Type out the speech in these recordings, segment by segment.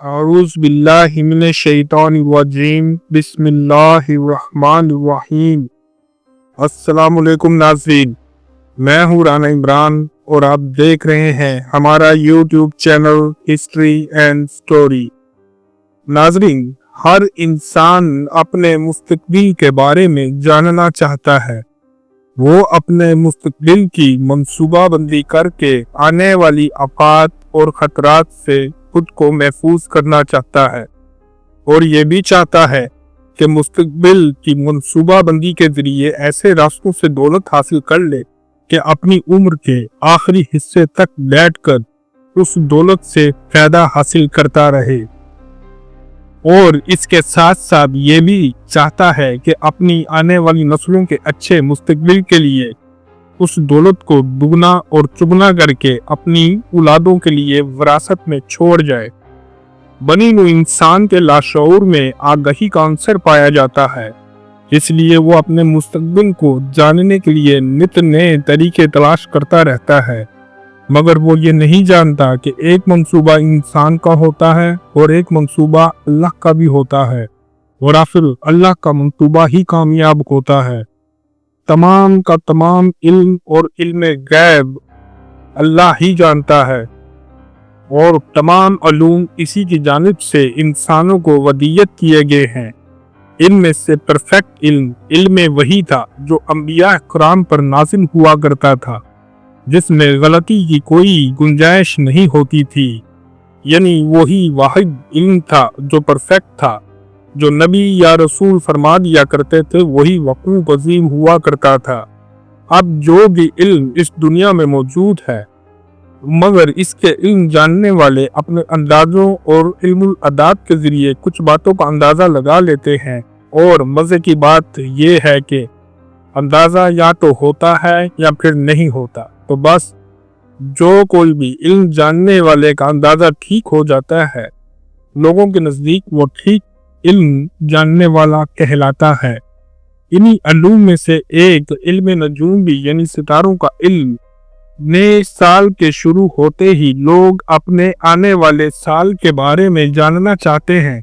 अऊज़ु बिल्लाहि मिनश शैतानिर रजीम बिस्मिल्लाहिर रहमानिर रहीम। अस्सलाम वालेकुम नाज़रीन, मैं हूँ राना इमरान और आप देख रहे हैं हमारा YouTube channel history and story. नाज़रीन, हर इंसान अपने मुस्तकबिल के बारे में जानना चाहता है। वो अपने मुस्तकबिल की मंसूबाबंदी करके आने वाली आफात और खतरात से खुद को महफूज करना चाहता है और ये भी चाहता है कि मुस्तकबिल की मंसूबाबंदी के जरिए ऐसे रास्तों से दौलत हासिल कर ले कि अपनी उम्र के आखिरी हिस्से तक बैठकर उस दौलत से फायदा हासिल करता रहे और इसके साथ साथ ये भी चाहता है कि अपनी आने वाली नस्लों के अच्छे मुस्तकबिल के लिए उस दौलत को दुगना और चुगना करके अपनी औलादों के लिए विरासत में छोड़ जाए। बनी नूं इंसान के लाशऊर में आगाही का अंसर पाया जाता है, इसलिए वो अपने मुस्तकबिल को जानने के लिए नित नए तरीके तलाश करता रहता है, मगर वो ये नहीं जानता कि एक मंसूबा इंसान का होता है और एक मंसूबा अल्लाह का भी होता है और आखिर अल्लाह का मंसूबा ही कामयाब होता है। तमाम का तमाम इल्म और इल्म गैब अल्लाह ही जानता है और तमाम अलूम इसी की जानिब से इंसानों को वदीयत किए गए हैं। इनमें से परफेक्ट इल्म वही था जो अंबिया इकराम पर नाज़िल हुआ करता था, जिसमें गलती की कोई गुंजाइश नहीं होती थी। यानी वही वाहिद इल्म था जो परफेक्ट था, जो नबी या रसूल फरमा दिया करते थे वही वक़ू पज़ीर हुआ करता था। अब जो भी इल्म इस दुनिया में मौजूद है, मगर इसके इल्म जानने वाले अपने अंदाज़ों और इल्मुल अदात के ज़रिए कुछ बातों का अंदाज़ा लगा लेते हैं और मज़े की बात यह है कि अंदाज़ा या तो होता है या फिर नहीं होता। तो बस जो कोई भी इल्म जानने वाले का अंदाज़ा ठीक हो जाता है, लोगों के नज़दीक वो ठीक इल्म जानने वाला कहलाता है। इन्हीं अलूम में से एक इल्म नजूम भी यानी सितारों का इल्म। नए साल के शुरू होते ही लोग अपने आने वाले साल के बारे में जानना चाहते हैं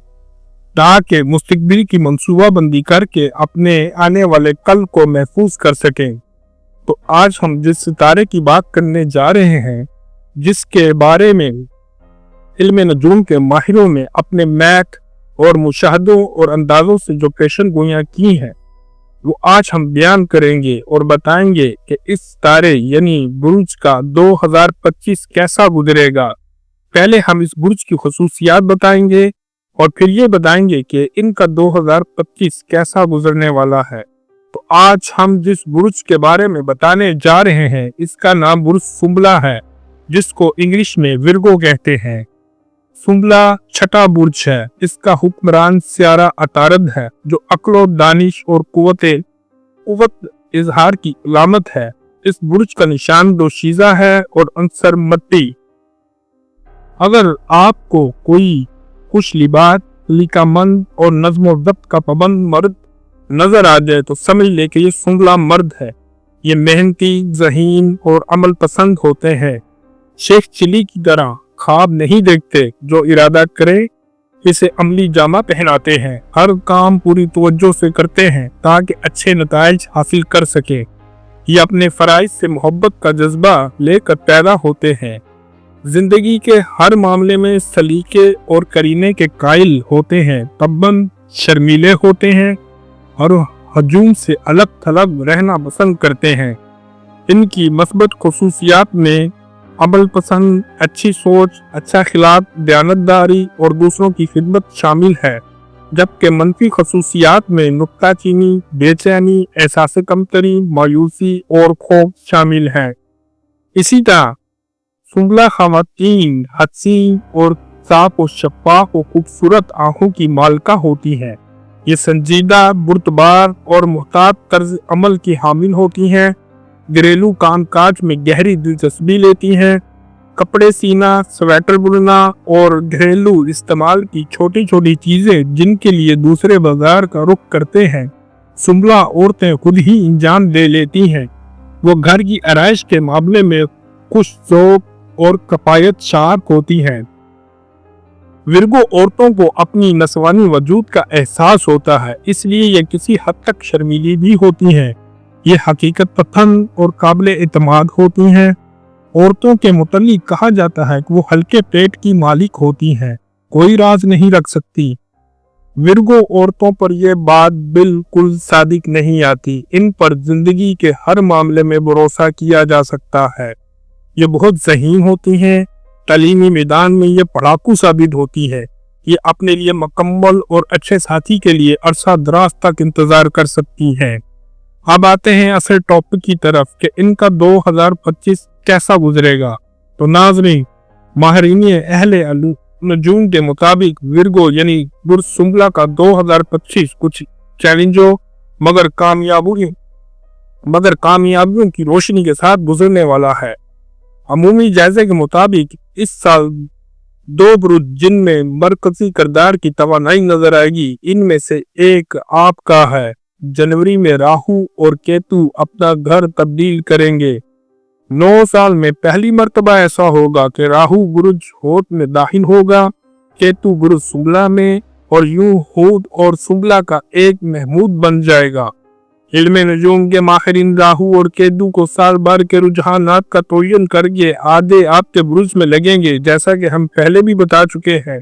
ताकि मुस्तकबिल की मंसूबाबंदी करके अपने आने वाले कल को महफूज कर सकें। तो आज हम जिस सितारे की बात करने जा रहे हैं, जिसके बारे में इल्म नजूम के माहिरों ने अपने मैथ और मुशाहदों और अंदाजों से जो पेशन गोइयां की हैं, वो आज हम बयान करेंगे और बताएंगे कि इस तारे यानी बुर्ज का 2025 कैसा गुजरेगा। पहले हम इस बुर्ज की खुसूसियात बताएंगे और फिर ये बताएंगे कि इनका 2025 कैसा गुजरने वाला है। तो आज हम जिस बुर्ज के बारे में बताने जा रहे हैं, इसका नाम बुर्ज सुंबला है, जिसको इंग्लिश में विर्गो कहते हैं। सुंबला छठा बुर्ज है। इसका हुक्मरान सियारा अतारद है, जो अक्लो दानिश और कुव्वत इजहार की अलामत है। इस बुर्ज का निशान दोशीज़ा है और अंसर मट्टी। अगर आपको कोई खुश लिबात, लिकामंद और नज्म ज़ब्त का पाबंद मर्द नजर आ जाए तो समझ ले कि ये सुंबला मर्द है। ये मेहनती, ज़हीन और अमल पसंद होते हैं। शेख चिली की तरह ख्वाब नहीं देखते, जो इरादा करे इसे अमली जामा पहनाते हैं। हर काम पूरी तवज्जो से करते हैं ताकि अच्छे नताइज हासिल कर सके। ये अपने फराइज से मोहब्बत का जज्बा लेकर पैदा होते हैं। जिंदगी के हर मामले में सलीके और करीने के कायल होते हैं। तब्बन शर्मीले होते हैं और हजूम से अलग थलग रहना पसंद करते हैं। इनकी मस्बत खुसूसियात में अमल पसंद, अच्छी सोच, अच्छा खिलाफ, दयानतदारी और दूसरों की खिदमत शामिल है, जबकि मनफी खसूसियात में नुक्ताचीनी, बेचैनी, एहसास कमतरी, मायूसी और खौफ शामिल है। इसी तरह सुंबला खवातीन हसीन और साफ और शफाफ और खूबसूरत आंखों की मालका होती हैं। ये संजीदा, बुर्तबार और मुहतात तर्ज अमल की हामिल होती हैं। घरेलू कामकाज में गहरी दिलचस्पी लेती हैं। कपड़े सीना, स्वेटर बुनना और घरेलू इस्तेमाल की छोटी छोटी चीजें जिनके लिए दूसरे बाजार का रुख करते हैं, सुंबला औरतें खुद ही इंजाम दे लेती हैं। वो घर की आराइश के मामले में खुश ज़ौक़ और कफायत शार्क होती हैं। विर्गो औरतों को अपनी नस्वानी वजूद का एहसास होता है, इसलिए ये किसी हद तक शर्मीली भी होती हैं। ये हकीकत पसंद और काबिल एतमाद होती हैं। औरतों के मुतल्लिक कहा जाता है कि वो हल्के पेट की मालिक होती हैं, कोई राज नहीं रख सकती। विर्गो औरतों पर यह बात बिल्कुल सादिक नहीं आती। इन पर जिंदगी के हर मामले में भरोसा किया जा सकता है। ये बहुत ज़हीन होती हैं। तालीमी मैदान में ये पढ़ाकू साबित होती है। ये अपने लिए मुकम्मल और अच्छे साथी के लिए अरसा दराज तक इंतजार कर सकती हैं। अब आते हैं असल टॉपिक की तरफ कि इनका 2025 कैसा गुजरेगा। तो नाज़रीन, माहिरीन अहले नजूम के मुताबिक विर्गो यानी बुर्ज सुंबला का 2025 कुछ चैलेंजों मगर कामयाबियों की रोशनी के साथ गुजरने वाला है। अमूमी जायजे के मुताबिक इस साल 2 बुरुज जिनमें मरकजी किरदार की तवानाई नजर आएगी, इनमें से एक आपका है। जनवरी में राहु और केतु अपना घर तब्दील करेंगे। 9 साल में पहली मर्तबा ऐसा होगा कि राहु बुरुज होत में दाखिल होगा, केतु बुरुज सुंबला में, और यूं होत और सुंबला का एक महमूद बन जाएगा। इल्मे नजूम के माहिरीन राहु और केतु को साल भर के रुझानात का तयन करके आधे आपके बुरुज में लगेंगे। जैसा कि हम पहले भी बता चुके हैं,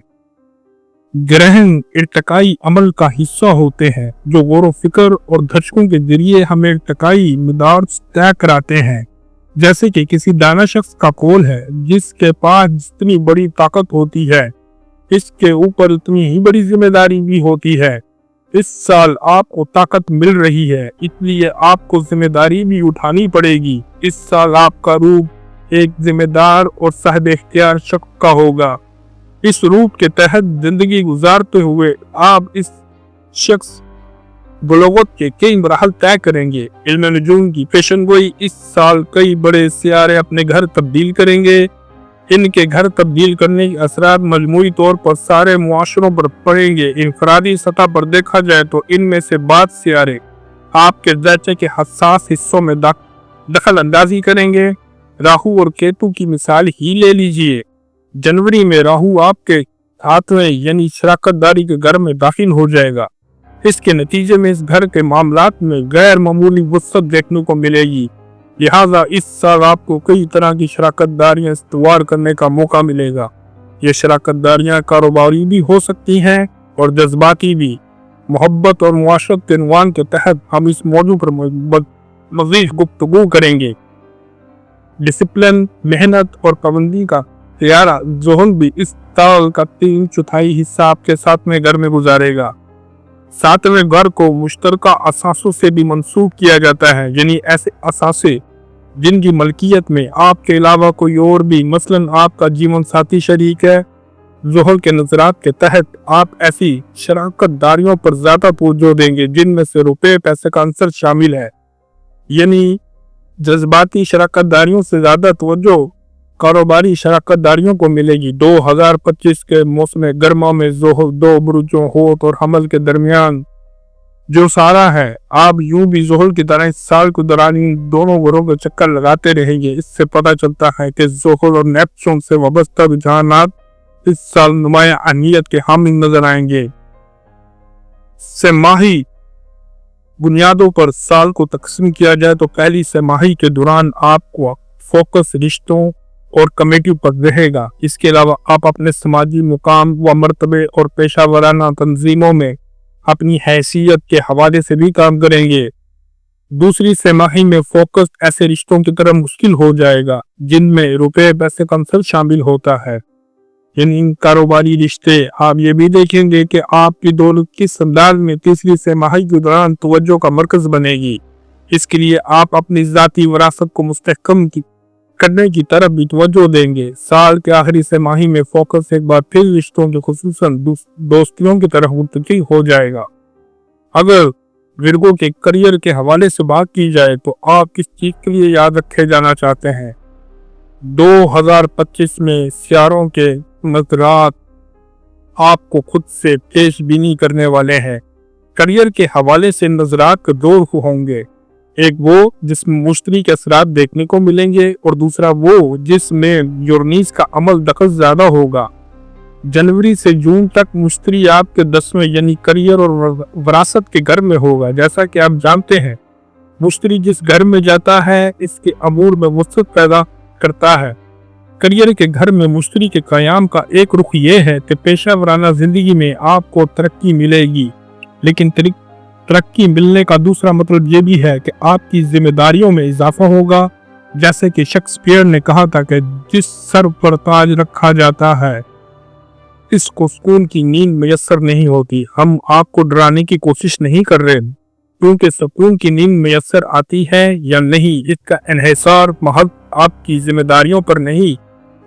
ग्रहण इर्तिकाई अमल का हिस्सा होते हैं जो गौर व फिक्र और धचकों के जरिए हमें इर्तिकाई मिदार तय कराते हैं। जैसे कि किसी दाना शख्स का कौल है, जिसके पास जितनी बड़ी ताकत होती है, इसके ऊपर उतनी ही बड़ी जिम्मेदारी भी होती है। इस साल आपको ताकत मिल रही है, इसलिए आपको जिम्मेदारी भी उठानी पड़ेगी। इस साल आपका रूप एक जिम्मेदार और साहिब इख्तियार शख्स का होगा। इस रूप के तहत जिंदगी गुजारते हुए आप इस शख्स बलोगत के कई मराहल तय करेंगे। इल्म नजूम की पेशन गोई, इस साल कई बड़े सियारे अपने घर तब्दील करेंगे। इनके घर तब्दील करने के असरात मजमूई तौर पर सारे मुआशरों पर पड़ेंगे। इनफरादी सतह पर देखा जाए तो इनमें से बाद सियारे आपके ज़ायचे के हसास हिस्सों में दखल अंदाजी करेंगे। राहु और केतु की मिसाल ही ले लीजिए। जनवरी में राहु आपके हाथ में यानी शराकतदारी के घर में दाखिल हो जाएगा। इसके नतीजे में इस घर के मामलात में गैर मामूली वसअत देखने को मिलेगी। लिहाजा इस साल आपको कई तरह की शराकतदारियां इस्तवार करने का मौका मिलेगा। ये शराकतदारियां कारोबारी भी हो सकती हैं और जज्बाती भी। मोहब्बत और मुआशरत के उन्वान के तहत हम इस मौजू पर मज़ीद गुफ्तगू करेंगे। डिसिप्लिन, मेहनत और पाबंदी का सियारा ज़ोहल भी इस साल का 3/4 हिस्सा आपके साथ में घर में गुजारेगा। 7वें घर को मुश्तरका असासों से भी मंसूब किया जाता है, यानी ऐसे असासे जिनकी मलकियत में आपके अलावा कोई और भी, मसलन आपका जीवन साथी शरीक है। ज़ोहल के नजरात के तहत आप ऐसी शराकतदारियों पर ज्यादा तवज्जो देंगे जिनमें से रुपए पैसे का अंसर शामिल है, यानी जज्बाती शराकतदारियों से ज्यादा तवज्जो कारोबारी शराकतदारियों को मिलेगी। 2025 के मौसम गर्मा में ज़ोहल 2 बुरुजों होत और हमल के दरमियान जो सारा है, आप यूं भी ज़ोहल की तरह इस साल के दौरान इन दोनों घरों का चक्कर लगाते रहेंगे। इससे पता चलता है कि ज़ोहल और नेपच्यून से वाबस्ता रुझानात इस साल नुमाया अहमियत के हामी नजर आएंगे। सेमाही बुनियादों पर साल को तकसीम किया जाए तो पहली सेमाही के दौरान आपको फोकस रिश्तों और कमेटी पर रहेगा। इसके अलावा आप अपने समाजी मुकाम व मर्तबे और पेशा वराना तंजीमों में अपनी हैसियत के हवाले से भी काम करेंगे। दूसरी सेमाही में फोकस ऐसे रिश्तों की तरह मुश्किल हो जाएगा जिनमें रुपए पैसे का अंसर शामिल होता है, यानी कारोबारी रिश्ते। आप ये भी देखेंगे कि आपकी दौलत किस अंदाज में तीसरी सेमाही के दौरान तवज्जो का मरकज बनेगी। इसके लिए आप अपनी जाती विरासत को मुस्तहकम करने की तरफ भी तवज्जो देंगे। साल के आखिरी सेमाही में फोकस एक बार फिर रिश्तों के खुसूसन दोस्तियों की तरफ मुंतकिल हो जाएगा। अगर विर्गो के करियर के हवाले से बात की जाए तो आप किस चीज के लिए याद रखे जाना चाहते हैं? 2025 में सियारों के नज़रात आपको खुद से पेशबीनी करने वाले हैं। करियर के हवाले से नज़रात के 2 होंगे, एक वो जिसमें मुश्तरी के असरात देखने को मिलेंगे और दूसरा वो जिसमें यूरेनस का अमल दखल ज्यादा होगा। जनवरी से जून तक मुश्तरी आपके 10वें यानी करियर और वरासत के घर में होगा। जैसा कि आप जानते हैं, मुश्तरी जिस घर में जाता है इसके अमूर में वसत पैदा करता है। करियर के घर में मुश्तरी के क़याम का एक रुख ये है कि पेशा वराना जिंदगी में आपको तरक्की मिलेगी, लेकिन तरक्की मिलने का दूसरा मतलब ये भी है कि आपकी जिम्मेदारियों में इजाफा होगा। जैसे कि शेक्सपियर ने कहा था कि जिस सर पर ताज रखा जाता है इसको सुकून की नींद मैसर नहीं होती। हम आपको डराने की कोशिश नहीं कर रहे, क्योंकि सुकून की नींद मैसर आती है या नहीं इसका इन्हिसार महज आपकी जिम्मेदारियों पर नहीं,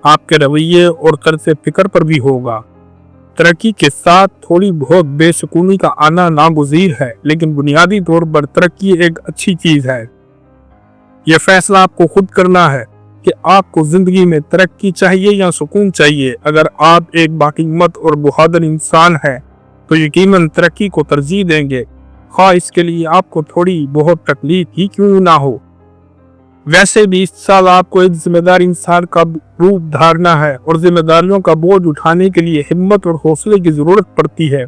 आपके रवैये और तर्ज़ फिक्र पर भी होगा। तरक्की के साथ थोड़ी बहुत बेसुकूनी का आना नागुज़ीर है, लेकिन बुनियादी तौर पर तरक्की एक अच्छी चीज़ है। यह फैसला आपको खुद करना है कि आपको जिंदगी में तरक्की चाहिए या सुकून चाहिए। अगर आप एक बाक़ीमत और बहादुर इंसान हैं तो यकीनन तरक्की को तरजीह देंगे, ख़ास इसके लिए आपको थोड़ी बहुत तकलीफ ही क्यों ना हो। वैसे भी इस साल आपको एक जिम्मेदार इंसान का रूप धारना है और जिम्मेदारियों का बोझ उठाने के लिए हिम्मत और हौसले की जरूरत पड़ती है।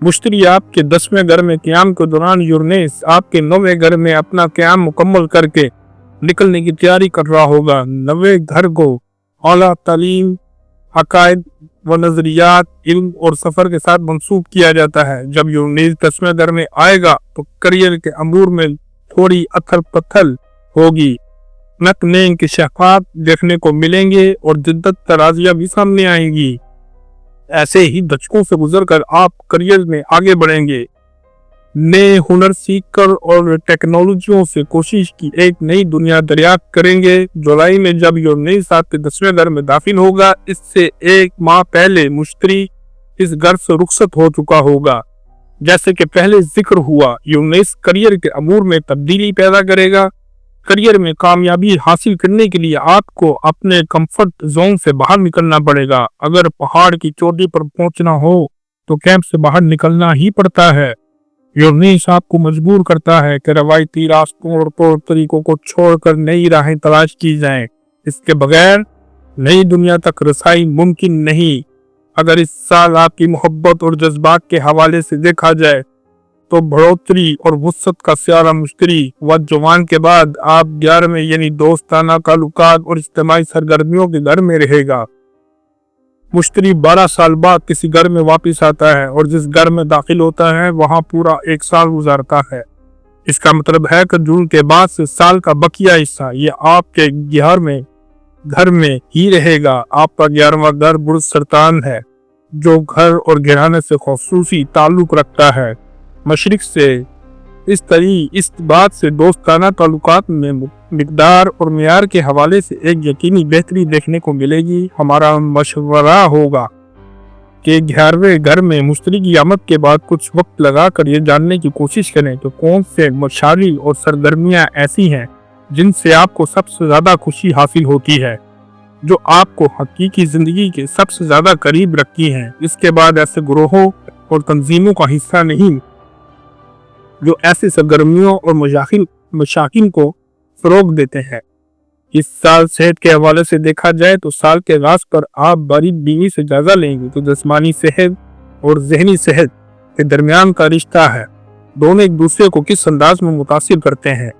मुश्तरी आपके 10वें घर में क़याम के दौरान यूरेनस आपके 9वें घर में अपना क़याम मुकम्मल करके निकलने की तैयारी कर रहा होगा। 9वें घर को आला तालीम, अकायद व नजरियात, इल्म और सफर के साथ मंसूब किया जाता है। जब यूरेनस 10वें घर में आएगा तो करियर के अमूर में थोड़ी अथल पथल होगी, नए इंकशाफात देखने को मिलेंगे और जिद्दत तराजियां भी सामने आएंगी। ऐसे ही दशकों से गुजरकर आप करियर में आगे बढ़ेंगे, नए हुनर सीखकर और टेक्नोलॉजियों से कोशिश की एक नई दुनिया दरियाफ्त करेंगे। जुलाई में जब यूरेनस आपके 10वें घर में दाखिल होगा, इससे एक माह पहले मुश्तरी इस घर से रुखसत हो चुका होगा। जैसे कि पहले जिक्र हुआ, यूरेनस करियर के अमूर में तब्दीली पैदा करेगा। करियर में कामयाबी हासिल करने के लिए आपको अपने कंफर्ट जोन से बाहर निकलना पड़ेगा। अगर पहाड़ की चोटी पर पहुंचना हो तो कैंप से बाहर निकलना ही पड़ता है। यूरेनस आपको मजबूर करता है कि रवायती रास्तों और तौर तरीकों को छोड़कर नई राहें तलाश की जाएं। इसके बगैर नई दुनिया तक रसाई मुमकिन नहीं। अगर इस साल आपकी मोहब्बत और जज्बात के हवाले से देखा जाए तो बढ़ोतरी और वुसअत का सियारा मुश्तरी व जवान के बाद आप 11वें यानी दोस्ताना ताल्लुकात और इज्तिमाई सरगर्मियों के घर में रहेगा। मुश्तरी 12 साल बाद किसी घर में वापस आता है और जिस घर में दाखिल होता है वहां पूरा 1 साल गुजारता है। इसका मतलब है कि जून के बाद से साल का बकिया हिस्सा ये आपके 11वें घर में ही रहेगा। आपका 11वां घर बुर्ज सरतान है, जो घर और घराने से खुसूसी ताल्लुक रखता है। मशरिक से इस बात से दोस्ताना ताल्लुकात में मिकदार और मियार के हवाले से एक यकीनी बेहतरी देखने को मिलेगी। हमारा मशवरा होगा कि 11वें घर में मुश्तरी की आमद के बाद कुछ वक्त लगाकर ये जानने की कोशिश करें कि कौन से मशागिल और सरगर्मियां ऐसी हैं जिनसे आपको सबसे ज़्यादा खुशी हासिल होती है, जो आपको हकीकी ज़िंदगी के सबसे ज़्यादा करीब रखती हैं। इसके बाद ऐसे ग्रोहों और तंजीमों का हिस्सा नहीं जो ऐसी सरगर्मियों और मशाकिल को फरोग देते हैं। इस साल सेहत के हवाले से देखा जाए तो साल के आगाज पर आप बारीक बीनी से जायजा लेंगे तो जिस्मानी सेहत और जहनी सेहत के दरमियान का रिश्ता है, दोनों एक दूसरे को किस अंदाज में मुतासिर करते हैं।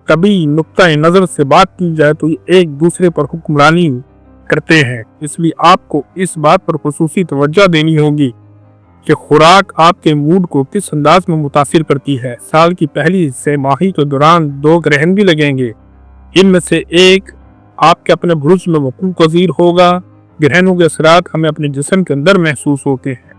कभी नुक्ता नज़र से बात की जाए तो एक दूसरे पर हुक्मरानी करते हैं, इसलिए आपको इस बात पर खुसूसी तवज्जो देनी होगी कि खुराक आपके मूड को किस अंदाज में मुतासिर करती है। साल की पहली से माही के दौरान 2 ग्रहण भी लगेंगे, इनमें से एक आपके अपने बुरुज में वकूअ पज़ीर होगा। ग्रहणों के असरात हमें अपने जिस्म के अंदर महसूस होते हैं,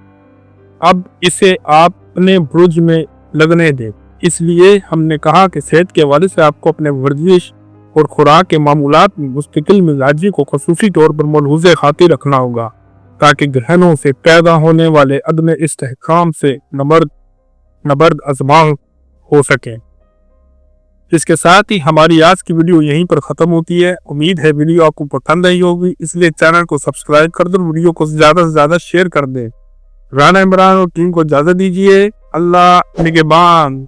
अब इसे आप अपने बुरुज में लगने दें। इसलिए हमने कहा कि सेहत के हवाले से आपको अपने वर्जिश और खुराक के मामूलात में मुस्तकिल मिजाजी को खसूसी तौर पर मलहूज़े खातिर रखना होगा, ताकि ग्रहणों से पैदा होने वाले अदम इस्तेहकाम से नबर्द आज़माव हो सके। इसके साथ ही हमारी आज की वीडियो यहीं पर ख़त्म होती है। उम्मीद है वीडियो आपको पसंद आई होगी, इसलिए चैनल को सब्सक्राइब कर दो, वीडियो को ज़्यादा से ज़्यादा शेयर कर दें। राना इमरान और टीम को इजाज़त दीजिए। अल्लाह निगहबान।